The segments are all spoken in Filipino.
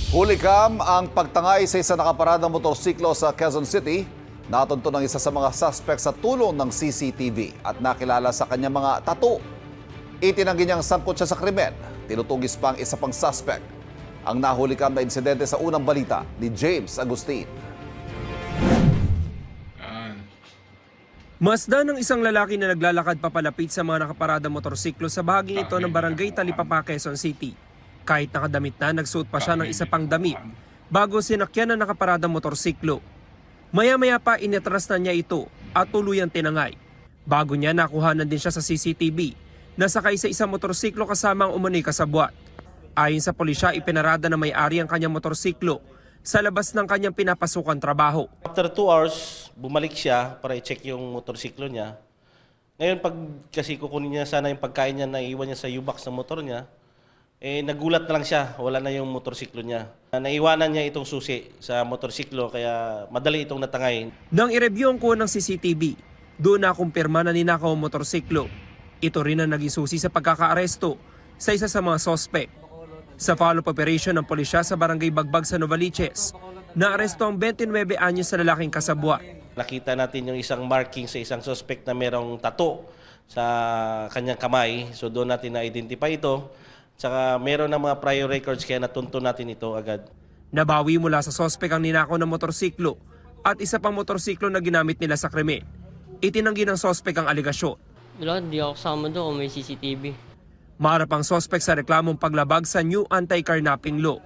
Hulikam ang pagtangay sa isa nakaparadang motorsiklo sa Quezon City. Natunto ng isa sa mga suspect sa tulong ng CCTV at nakilala sa kanyang mga tattoo. Itinanggi niyang sangkot siya sa krimen. Tinutugis pa ang isa pang suspect. Ang nahulikam na insidente sa unang balita ni James Agustin. Masdan ng isang lalaki na naglalakad papalapit sa mga nakaparadang motorsiklo sa bahaging ito ng barangay Talipapa, Quezon City. Kahit nakadamit na, nagsuot pa siya ng isa pang damit bago sinakyan ng nakaparadang motorsiklo. Maya-maya pa inatras na niya ito at tuluyang tinangay. Bago niya nakuhanan din siya sa CCTV na sakay sa isang motorsiklo kasama ang umunoy kasabwat. Ayon sa pulisya, ipinarada na may-ari ang kanyang motorsiklo sa labas ng kanyang pinapasukan trabaho. After 2 hours, bumalik siya para i-check yung motorsiklo niya. Ngayon, pag kasi kukunin niya sana yung pagkain niya na iwan niya sa U-box ng motor niya, nagulat na lang siya, wala na yung motorsiklo niya. Naiwanan niya itong susi sa motorsiklo kaya madali itong natangay. Nang i-review ang kuha ng CCTV, doon na kumpirma na ninakaw ang motorsiklo. Ito rin ang naging susi sa pagkakaaresto sa isa sa mga sospek. Sa follow-up operation ng pulisya sa barangay Bagbag sa Novaliches, naaresto ang 29 anyos sa lalaking kasabwat. Nakita natin yung isang marking sa isang suspect na merong tattoo sa kanyang kamay. So doon natin na-identify ito. Tsaka meron ng mga prior records kaya natunto natin ito agad. Nabawi mula sa sospek ang ninakaw ng motorsiklo at isa pang motorsiklo na ginamit nila sa krimen. Itinanggi ng sospek ang aligasyon. Wala, di ako kasama doon kung may CCTV. Maharap ang sospek sa reklamong paglabag sa new anti-carnapping law.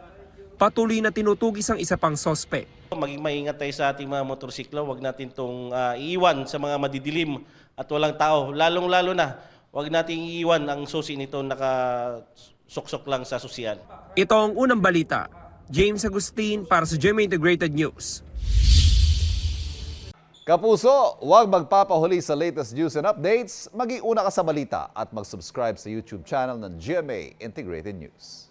Patuloy na tinutugis ang isa pang sospek. Maging maingat tayo sa ating mga motorsiklo. Huwag natin itong iiwan sa mga madidilim at walang tao. Lalong-lalo na, huwag nating iiwan ang susi nito nakasuksok lang sa susian. Ito ang unang balita. James Agustin para sa GMA Integrated News. Kapuso, huwag magpapahuli sa latest news and updates. Mag-iuna ka sa balita at mag-subscribe sa YouTube channel ng GMA Integrated News.